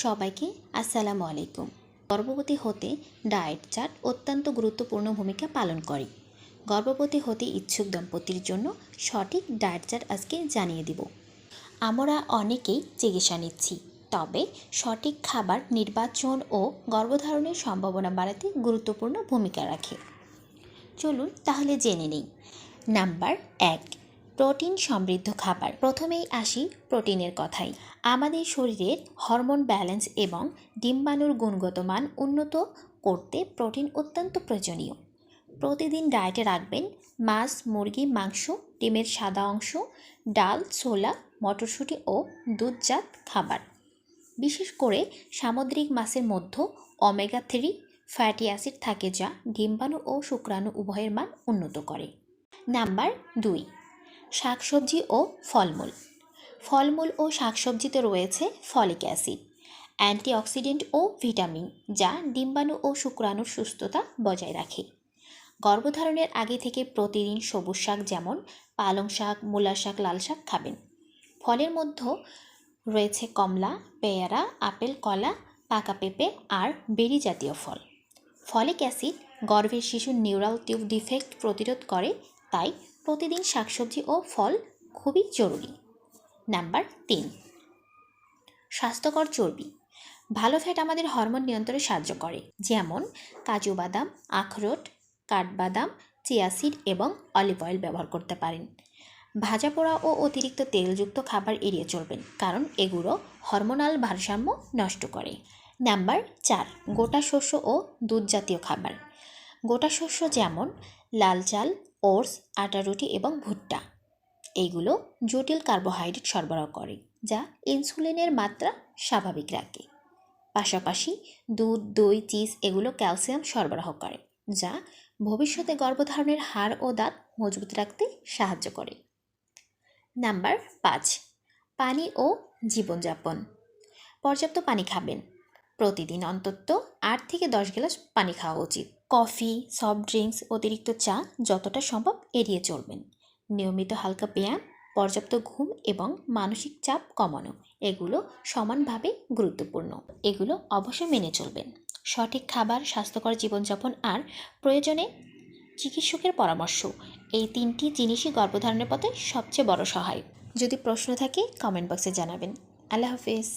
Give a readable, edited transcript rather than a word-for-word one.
সবাইকে আসসালামু আলাইকুম। গর্ভবতী হতে ডায়েট চার্ট অত্যন্ত গুরুত্বপূর্ণ ভূমিকা পালন করে। গর্ভবতী হতে ইচ্ছুক দম্পতির জন্য সঠিক ডায়েট চার্ট আজকে জানিয়ে দিব। আমরা অনেকেই চিকিৎসা নিচ্ছি, তবে সঠিক খাবার নির্বাচন ও গর্ভধারণের সম্ভাবনা বাড়াতে গুরুত্বপূর্ণ ভূমিকা রাখে। চলুন তাহলে জেনে নিই। নাম্বার 1, প্রোটিন সমৃদ্ধ খাবার। প্রথমেই আসি প্রোটিনের কথায়। আমাদের শরীরের হরমোন ব্যালেন্স এবং ডিম্বাণুর গুণগত মান উন্নত করতে প্রোটিন অত্যন্ত প্রয়োজনীয়। প্রতিদিন ডায়েটে রাখবেন মাছ, মুরগি, মাংস, ডিমের সাদা অংশ, ডাল, ছোলা, মটরশুঁটি ও দুধজাত খাবার। বিশেষ করে সামুদ্রিক মাছের মধ্যে ওমেগা 3 ফ্যাটি অ্যাসিড থাকে, যা ডিম্বাণু ও শুক্রাণু উভয়ের মান উন্নত করে। নাম্বার 2, শাকসবজি ও ফলমূল। ফলমূল ও শাকসবজিতে রয়েছে ফলিক অ্যাসিড, অ্যান্টিঅক্সিডেন্ট ও ভিটামিন, যা ডিম্বাণু ও শুক্রাণুর সুস্থতা বজায় রাখে। গর্ভধারণের আগে থেকে প্রতিদিন সবুজ শাক যেমন পালং শাক, মূলা শাক, লাল শাক খাবেন। ফলের মধ্যে রয়েছে কমলা, পেয়ারা, আপেল, কলা, পাকা পেঁপে আর বেরি জাতীয় ফল। ফলিক অ্যাসিড গর্ভের শিশুর নিউরাল টিউব ডিফেক্ট প্রতিরোধ করে, তাই প্রতিদিন শাকসবজি ও ফল খুবই জরুরি। নাম্বার 3, স্বাস্থ্যকর চর্বি। ভালো ফ্যাট আমাদের হরমোন নিয়ন্ত্রণে সাহায্য করে, যেমন কাজু বাদাম, আখরোট, কাঠবাদাম, চিয়া সিড এবং অলিভ অয়েল ব্যবহার করতে পারেন। ভাজা পোড়া ও অতিরিক্ত তেলযুক্ত খাবার এড়িয়ে চলবেন, কারণ এগুলো হরমোনাল ভারসাম্য নষ্ট করে। নাম্বার 4, গোটা শস্য ও দুধ জাতীয় খাবার। গোটা শস্য যেমন লাল চাল, ওটস, আটা রুটি এবং ভুট্টা, এইগুলো জটিল কার্বোহাইড্রেট সরবরাহ করে, যা ইনসুলিনের মাত্রা স্বাভাবিক রাখে। পাশাপাশি দুধ, দই, চিজ এগুলো ক্যালসিয়াম সরবরাহ করে, যা ভবিষ্যতে গর্ভধারণের হাড় ও দাঁত মজবুত রাখতে সাহায্য করে। নাম্বার 5, পানি ও জীবনযাপন। পর্যাপ্ত পানি খাবেন। প্রতিদিন অন্তত 8 থেকে 10 গ্লাস পানি খাওয়া উচিত। কফি, সফট ড্রিঙ্কস, অতিরিক্ত চা যতটা সম্ভব এড়িয়ে চলবেন। নিয়মিত হালকা ব্যায়াম, পর্যাপ্ত ঘুম এবং মানসিক চাপ কমানো, এগুলো সমানভাবে গুরুত্বপূর্ণ। এগুলো অবশ্যই মেনে চলবেন। সঠিক খাবার, স্বাস্থ্যকর জীবনযাপন আর প্রয়োজনে চিকিৎসকের পরামর্শ, এই 3টি জিনিসই গর্ভধারণের পথে সবচেয়ে বড় সহায়। যদি প্রশ্ন থাকে কমেন্ট বক্সে জানাবেন। আল্লাহ হাফেজ।